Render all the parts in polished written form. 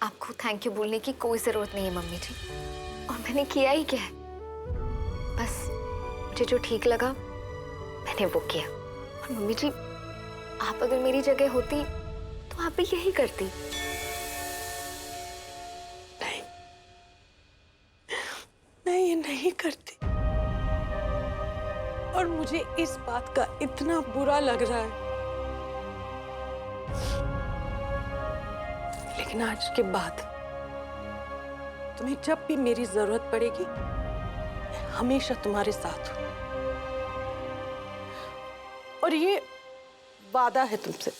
आपको thank you बोलने की कोई जरूरत नहीं है मम्मी जी। और मैंने किया ही क्या है, बस मुझे जो ठीक लगा मैंने वो किया। और मम्मी जी, आप अगर मेरी जगह होती तो आप भी यही करती। नहीं, नहीं, ये नहीं करती। और मुझे इस बात का इतना बुरा लग रहा है, लेकिन आज के बाद तुम्हें जब भी मेरी जरूरत पड़ेगी मैं हमेशा तुम्हारे साथ हूं। और ये वादा है तुमसे।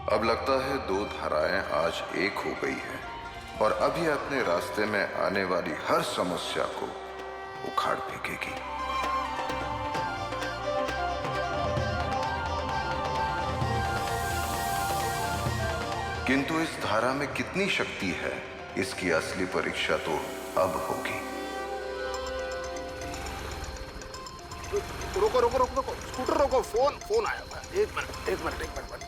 अब लगता है दो धाराएं आज एक हो गई है और अब ये अपने रास्ते में आने वाली हर समस्या को उखाड़ फेंकेगी। किंतु इस धारा में कितनी शक्ति है, इसकी असली परीक्षा तो अब होगी। रुको रुको रुको रुको, स्कूटर रोको, फोन आया हुआ है। एक मिनट।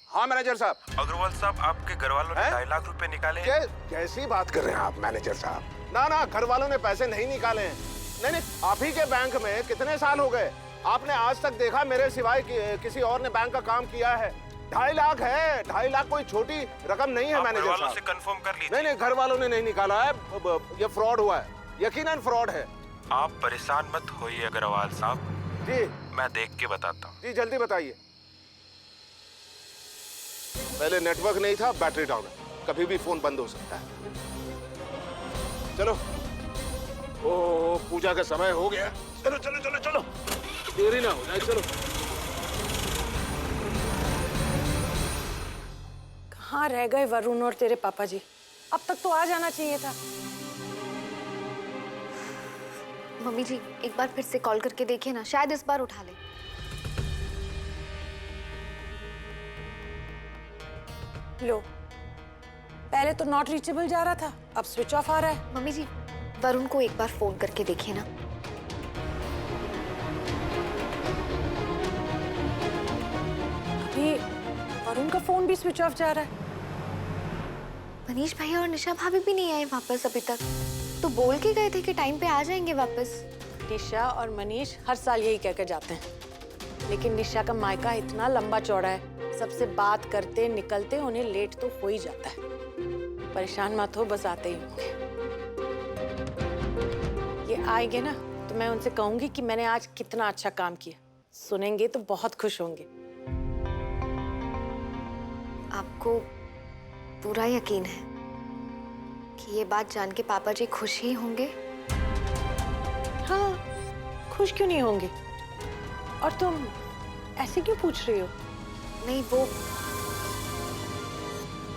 हाँ मैनेजर साहब। अग्रवाल साहब, आपके घर वालों ने 2.5 लाख रुपए निकाले हैं। कैसी बात कर रहे हैं आप मैनेजर साहब? ना, घर वालों ने पैसे नहीं निकाले हैं। नहीं, आप ही के बैंक में कितने साल हो गए? आपने आज तक देखा मेरे सिवाय किसी और ने बैंक का काम किया है? 2.5 लाख है। 2.5 लाख कोई छोटी रकम नहीं है मैनेजर साहब। घर वालों से कंफर्म कर लीजिए। नहीं, घर वालों ने नहीं निकाला है। ये फ्रॉड हुआ है, यकीनन फ्रॉड है। आप परेशान मत होइए अग्रवाल साहब, जी मैं देख के बताता हूँ। जी जल्दी बताइए। पहले नेटवर्क नहीं था, बैटरी डाउन है, कभी भी फोन बंद हो सकता है। चलो, ओ पूजा का समय हो गया। चलो, देरी ना हो जाए। चलो। कहाँ रह गए वरुण और तेरे पापा जी? अब तक तो आ जाना चाहिए था। मम्मी जी, एक बार फिर से कॉल करके देखिए ना, शायद इस बार उठा ले। लो, पहले तो नॉट रीचेबल जा रहा था, अब स्विच ऑफ आ रहा है। मम्मी जी, वरुण को एक बार फोन करके देखिए ना। अभी वरुण का फोन भी स्विच ऑफ जा रहा है। मनीष भैया और निशा भाभी भी नहीं आए वापस अभी तक। तो बोल के गए थे कि टाइम पे आ जाएंगे वापस। निशा और मनीष हर साल यही कहकर जाते हैं, लेकिन निशा का मायका इतना लंबा चौड़ा है, सबसे बात करते निकलते उन्हें लेट तो हो ही जाता है। परेशान मत हो, बस आते ही होंगे। ये आएंगे ना तो मैं उनसे कहूंगी कि मैंने आज कितना अच्छा काम किया। सुनेंगे तो बहुत खुश होंगे। आपको पूरा यकीन है कि ये बात जान के पापा जी खुश ही होंगे? हाँ, खुश क्यों नहीं होंगे? और तुम ऐसे क्यों पूछ रही हो? नहीं, वो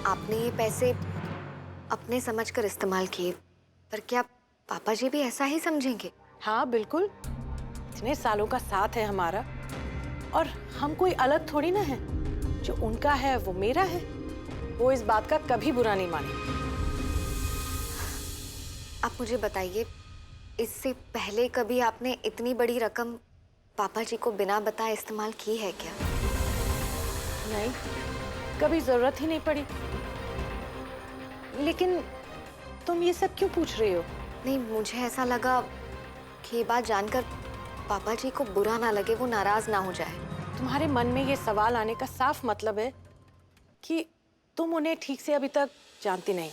आपने ये पैसे अपने समझकर इस्तेमाल किए, पर क्या पापा जी भी ऐसा ही समझेंगे? हाँ बिल्कुल, इतने सालों का साथ है हमारा, और हम कोई अलग थोड़ी ना है। जो उनका है वो मेरा है, वो इस बात का कभी बुरा नहीं माने। आप मुझे बताइए, इससे पहले कभी आपने इतनी बड़ी रकम पापा जी को बिना बताए इस्तेमाल की है क्या? नहीं, कभी जरूरत ही नहीं पड़ी। लेकिन तुम ये सब क्यों पूछ रही हो? नहीं, मुझे ऐसा लगा कि ये बात जानकर पापा जी को बुरा ना लगे, वो नाराज ना हो जाए। तुम्हारे मन में ये सवाल आने का साफ मतलब है कि तुम उन्हें ठीक से अभी तक जानती नहीं,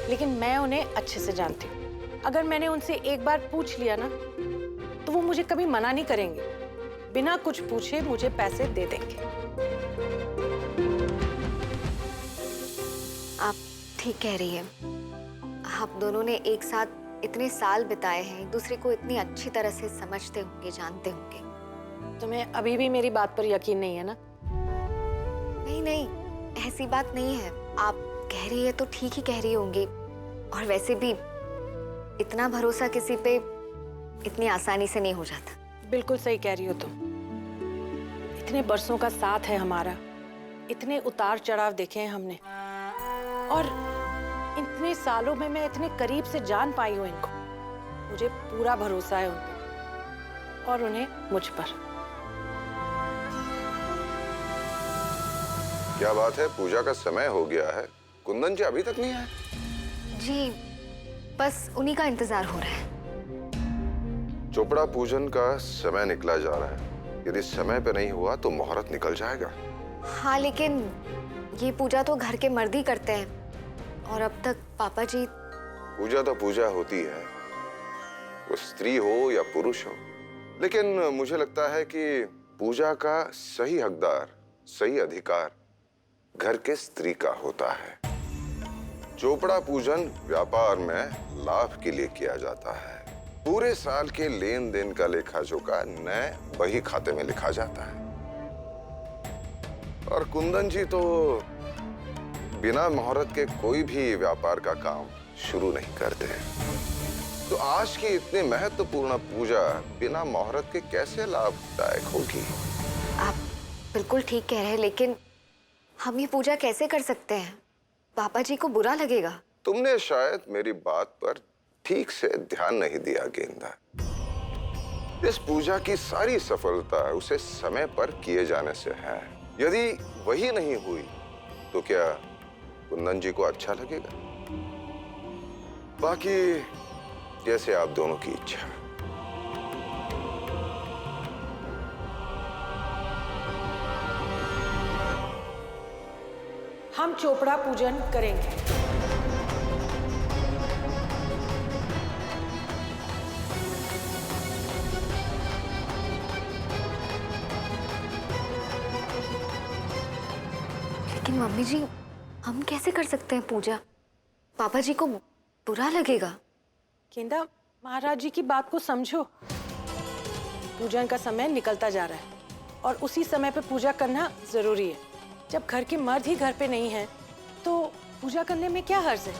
लेकिन मैं उन्हें अच्छे से जानती हूँ। अगर मैंने उनसे एक बार पूछ लिया ना तो वो मुझे कभी मना नहीं करेंगे। बिना कुछ पूछे मुझे पैसे दे देंगे। आप ठीक कह रही हैं। आप दोनों ने एक साथ इतने साल बिताए हैं, एक दूसरे को इतनी अच्छी तरह से समझते होंगे, जानते होंगे। तुम्हें अभी भी मेरी बात पर यकीन नहीं है ना? नहीं नहीं, ऐसी बात नहीं है। आप कह रही है तो ठीक ही कह रही होंगी। और वैसे भी इतना भरोसा किसी पे इतनी आसानी से नहीं हो जाता। बिल्कुल सही कह रही हो तुम। इतने बरसों का साथ है हमारा, इतने उतार चढ़ाव देखे हैं हमने, और इतने सालों में मैं इतने करीब से जान पाई हूं इनको। मुझे पूरा भरोसा है उन पर और उन्हें मुझ पर। क्या बात है, पूजा का समय हो गया है, कुंदन जी अभी तक नहीं आए? जी बस उन्हीं का इंतजार हो रहा है। चोपड़ा पूजन का समय निकला जा रहा है, यदि समय पे नहीं हुआ तो मुहूर्त निकल जाएगा। हाँ लेकिन ये पूजा तो घर के मर्द ही करते हैं, और अब तक पापा जी। पूजा तो पूजा होती है, वो स्त्री हो या पुरुष हो, लेकिन मुझे लगता है कि पूजा का सही हकदार, सही अधिकार घर के स्त्री का होता है। चोपड़ा पूजन व्यापार में लाभ के लिए किया जाता है। पूरे साल के लेन देन का लेखा जोखा नए बही खाते में लिखा जाता है। और कुंदन जी तो बिना मुहूर्त के कोई भी व्यापार का काम शुरू नहीं करते। तो आज की इतनी महत्वपूर्ण पूजा बिना मुहूर्त के कैसे लाभदायक होगी? आप बिल्कुल ठीक कह रहे हैं, लेकिन हम ये पूजा कैसे कर सकते हैं? पापा जी को बुरा लगेगा। तुमने शायद मेरी बात पर ठीक से ध्यान नहीं दिया गेंदा। इस पूजा की सारी सफलता उसे समय पर किए जाने से है। यदि वही नहीं हुई तो क्या कुंदन जी को अच्छा लगेगा? बाकी जैसे आप दोनों की इच्छा। हम चोपड़ा पूजन करेंगे। लेकिन मम्मी जी हम कैसे कर सकते हैं पूजा? पापा जी को बुरा लगेगा। गेंदा, महाराज जी की बात को समझो। पूजन का समय निकलता जा रहा है और उसी समय पे पूजा करना जरूरी है। जब घर के मर्द ही घर पे नहीं है तो पूजा करने में क्या हर्ज है?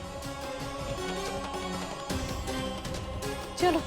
चलो।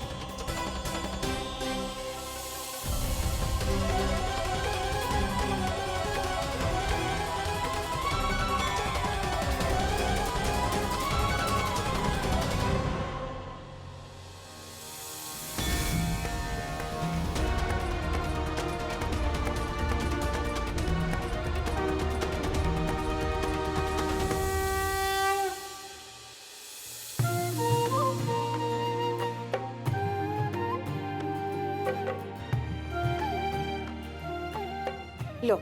लो,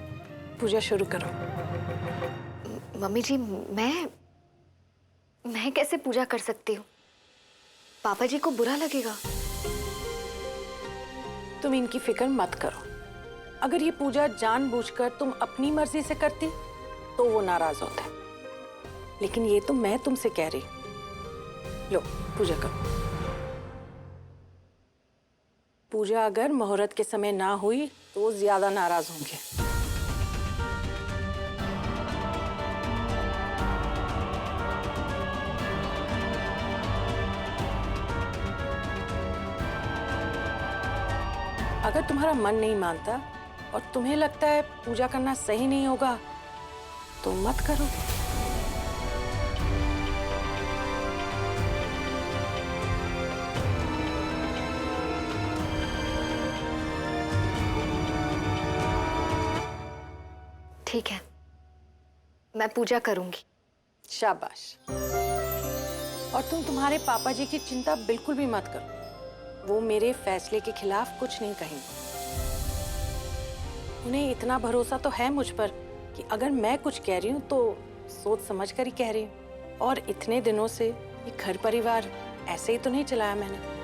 पूजा शुरू करो। मम्मी जी मैं कैसे पूजा कर सकती हूँ? पापा जी को बुरा लगेगा। तुम इनकी फिक्र मत करो। अगर ये पूजा जानबूझकर तुम अपनी मर्जी से करती तो वो नाराज होते, लेकिन ये तो मैं तुमसे कह रही। लो, पूजा करो। पूजा अगर मुहूर्त के समय ना हुई तो ज्यादा नाराज होंगे। अगर तुम्हारा मन नहीं मानता और तुम्हें लगता है पूजा करना सही नहीं होगा तो मत करो। ठीक है, मैं पूजा करूंगी। शाबाश। और तुम तुम्हारे पापा जी की चिंता बिल्कुल भी मत करो। वो मेरे फैसले के खिलाफ कुछ नहीं कहेंगे। उन्हें इतना भरोसा तो है मुझ पर कि अगर मैं कुछ कह रही हूँ तो सोच समझ कर ही कह रही हूँ। और इतने दिनों से ये घर परिवार ऐसे ही तो नहीं चलाया मैंने।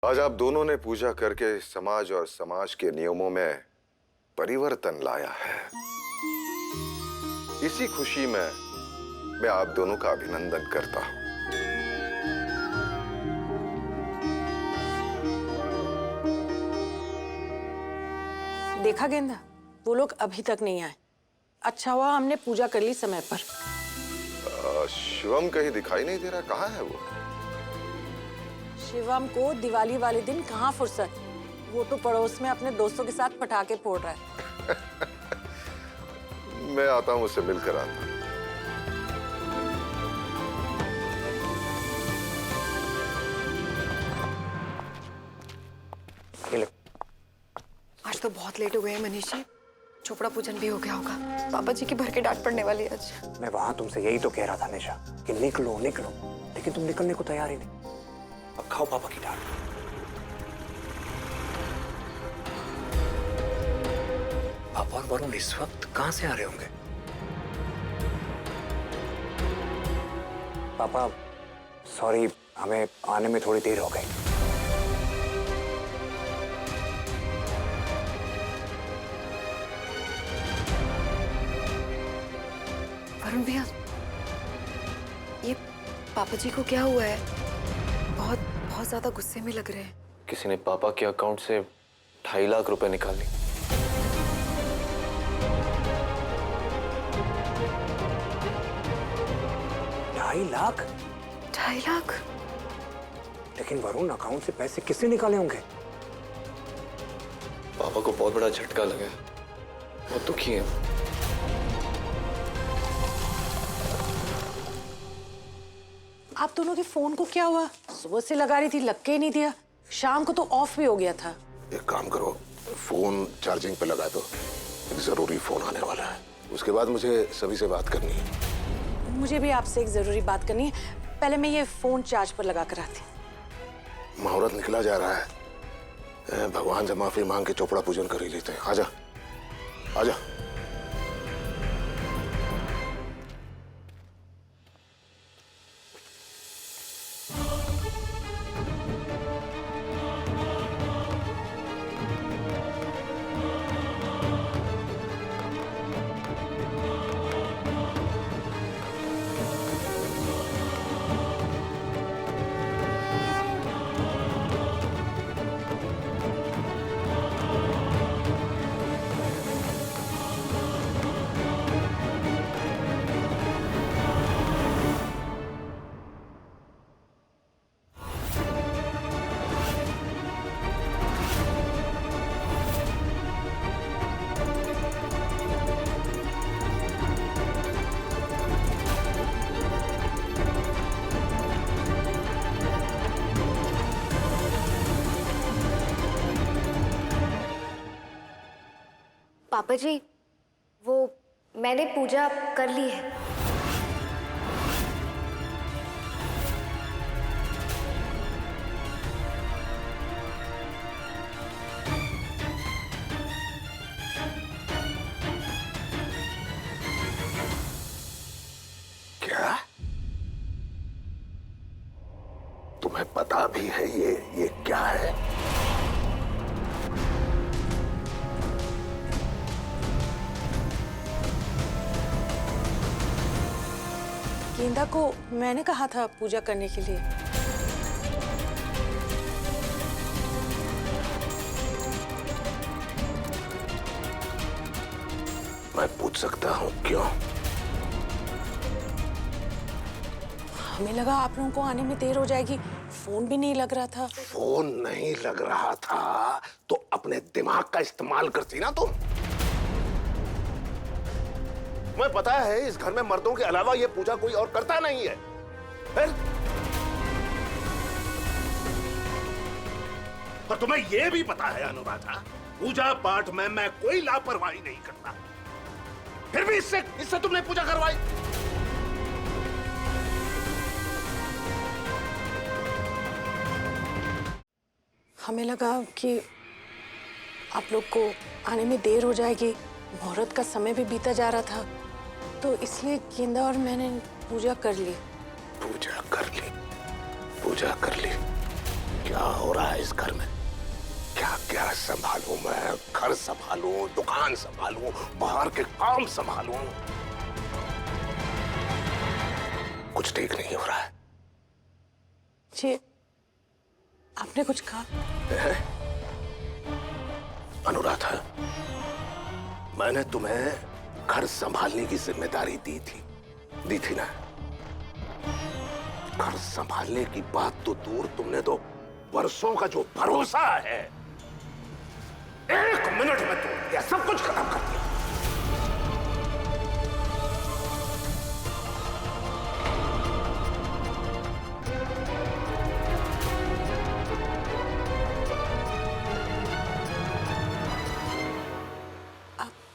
आज आप दोनों ने पूजा करके समाज और समाज के नियमों में परिवर्तन लाया है। इसी खुशी में मैं आप दोनों का अभिनंदन करता हूं। देखा गेंदा, वो लोग अभी तक नहीं आए। अच्छा हुआ हमने पूजा कर ली समय पर। शिवम कहीं दिखाई नहीं दे रहा, कहाँ है वो? शिवम को दिवाली वाले दिन कहाँ फुर्सत, वो तो पड़ोस में अपने दोस्तों के साथ पटाखे फोड़ रहा है। मैं आता हूँ, उससे मिलकर आता हूँ। आज तो बहुत लेट हो गए हैं मनीष जी। चोपड़ा पूजन भी हो गया होगा। पापा जी की भर के डांट पड़ने वाली है आज। मैं वहां तुमसे यही तो कह रहा था निशा कि निकलो निकलो, लेकिन तुम निकलने को तैयार ही नहीं। अब खाओ पापा की डांट। पापा और वरुण इस वक्त कहां से आ रहे होंगे? पापा सॉरी, हमें आने में थोड़ी देर हो गई। वरुण भैया, ये पापा जी को क्या हुआ है? बहुत बहुत ज्यादा गुस्से में लग रहे हैं। किसी ने पापा के अकाउंट से 2.5 लाख रुपए निकाल ली। ढाई लाख? 2.5 लाख? लेकिन वरुण, अकाउंट से पैसे किसने निकाले होंगे? पापा को बहुत बड़ा झटका लगा है, बहुत दुखी है। आप दोनों के फोन को क्या हुआ? सुबह से लगा रही थी, लग के ही नहीं दिया। शाम को तो ऑफ भी हो गया था। एक काम करो, फोन चार्जिंग पे लगा दो, एक जरूरी फोन आने वाला है। उसके बाद मुझे सभी से बात करनी है। मुझे भी आपसे एक जरूरी बात करनी है। पहले मैं ये फोन चार्ज पर लगा कर आती। मुहूर्त निकला जा रहा है, भगवान से माफी मांग के चोपड़ा पूजन कर ही लेते हैं। आजा आजा। पापा जी, वो मैंने पूजा कर ली है। क्या तुम्हें पता भी है ये क्या है? गेंदा को मैंने कहा था पूजा करने के लिए। मैं पूछ सकता हूँ क्यों? हमें लगा आप लोगों को आने में देर हो जाएगी, फोन भी नहीं लग रहा था। फोन नहीं लग रहा था तो अपने दिमाग का इस्तेमाल करती ना तुम। तुम्हें पता है इस घर में मर्दों के अलावा ये पूजा कोई और करता नहीं है। फिर? और तुम्हें यह भी पता है अनुराधा, पूजा पाठ में मैं कोई लापरवाही नहीं करता, फिर भी इससे तुमने पूजा करवाई। हमें लगा कि आप लोग को आने में देर हो जाएगी, मुहूर्त का समय भी बीता जा रहा था, तो इसलिए गेंदा और मैंने पूजा कर ली। पूजा कर ली, पूजा कर ली। क्या हो रहा है इस घर में? क्या क्या संभालूं मैं? घर संभालूं, दुकान संभालूं, बाहर के काम संभालूं, कुछ ठीक नहीं हो रहा है। जी, आपने कुछ कहा? अनुराधा, मैंने तुम्हें घर संभालने की जिम्मेदारी दी थी ना? घर संभालने की बात तो दूर, तुमने तो वर्षों का जो भरोसा है 1 मिनट में तोड़ दिया, सब कुछ खत्म कर दिया।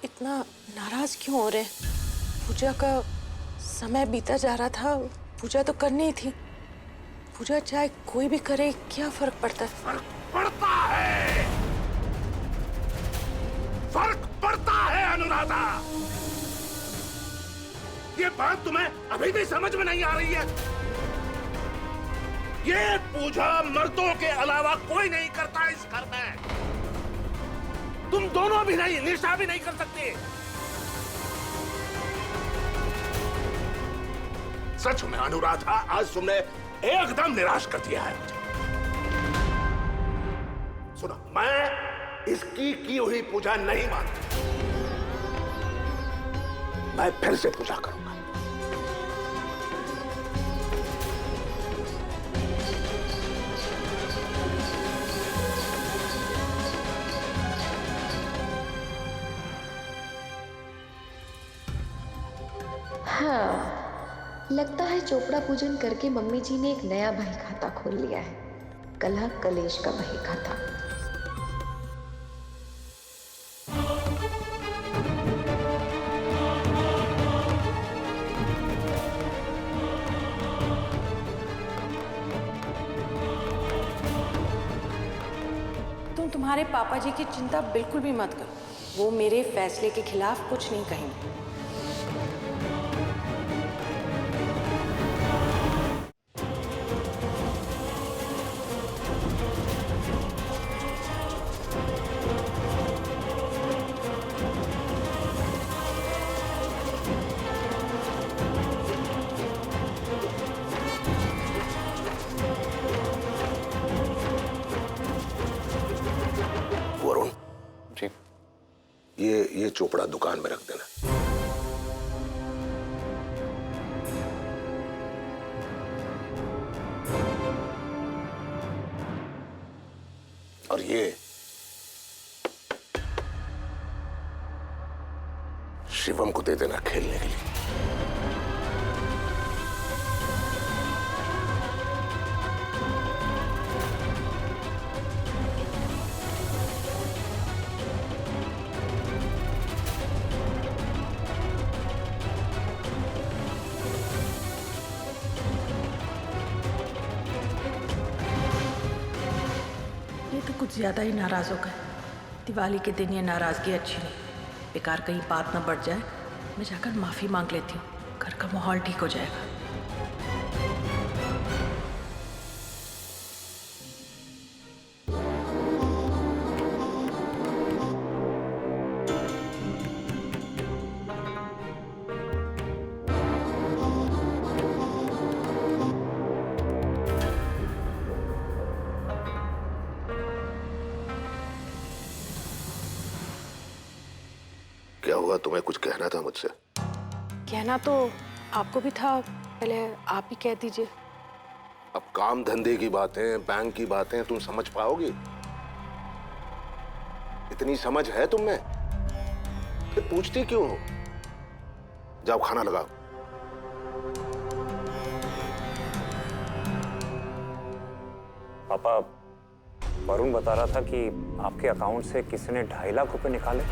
इतना नाराज क्यों हो रहे? पूजा का समय बीता जा रहा था, पूजा तो करनी ही थी। पूजा चाहे कोई भी करे, क्या फर्क पड़ता है? फर्क पड़ता है, फर्क पड़ता है अनुराधा। ये बात तुम्हें अभी भी समझ में नहीं आ रही है? ये पूजा मर्दों के अलावा कोई नहीं करता इस घर में। तुम दोनों भी नहीं, निशा भी नहीं कर सकती। सच में अनुराधा, आज तुमने एकदम निराश कर दिया है मुझे। सुनो, मैं इसकी की हुई पूजा नहीं मानता। मैं फिर से पूजा करूंगा। हाँ, लगता है चोपड़ा पूजन करके मम्मी जी ने एक नया बही खाता खोल लिया है, कलह कलेश का बही खाता। तुम तुम्हारे पापा जी की चिंता बिल्कुल भी मत करो, वो मेरे फैसले के खिलाफ कुछ नहीं कहेंगे। वरुण, जी ये चोपड़ा दुकान में रख देना। और ये शिवम को दे देना खेलने के लिए। ये तो कुछ ज्यादा ही नाराज हो गए। दिवाली के दिन ये नाराजगी अच्छी नहीं, बेकार कहीं बात ना बढ़ जाए। मैं जाकर माफी मांग लेती हूँ, घर का माहौल ठीक हो जाएगा। क्या हुआ? तुम्हें कुछ कहना था मुझसे? कहना तो आपको भी था, पहले आप ही कह दीजिए। अब काम धंधे की बातें, बैंक की बातें तुम समझ पाओगी? इतनी समझ है तुम में? फिर पूछती क्यों हो? जाओ खाना लगाओ। पापा, वरुण बता रहा था कि आपके अकाउंट से किसी ने 2.5 लाख रुपए निकाले।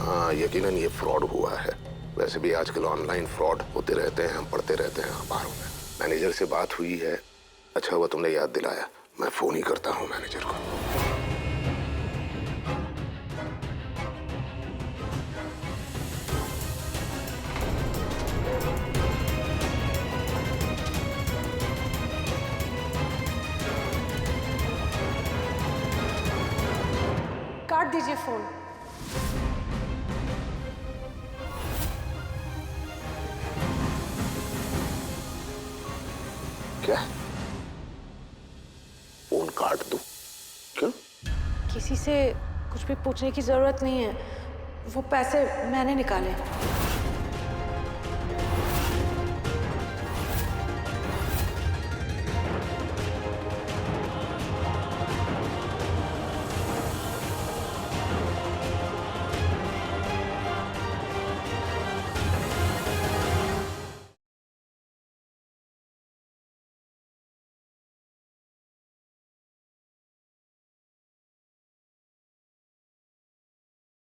हाँ, यकीनन ये फ्रॉड हुआ है। वैसे भी आजकल ऑनलाइन फ्रॉड होते रहते हैं, हम पढ़ते रहते हैं अखबारों में। मैनेजर से बात हुई है। अच्छा हुआ तुमने याद दिलाया, मैं फोन ही करता हूँ मैनेजर को। दीजिए फोन। क्या? फोन काट दूं? क्यों? किसी से कुछ भी पूछने की जरूरत नहीं है, वो पैसे मैंने निकाले।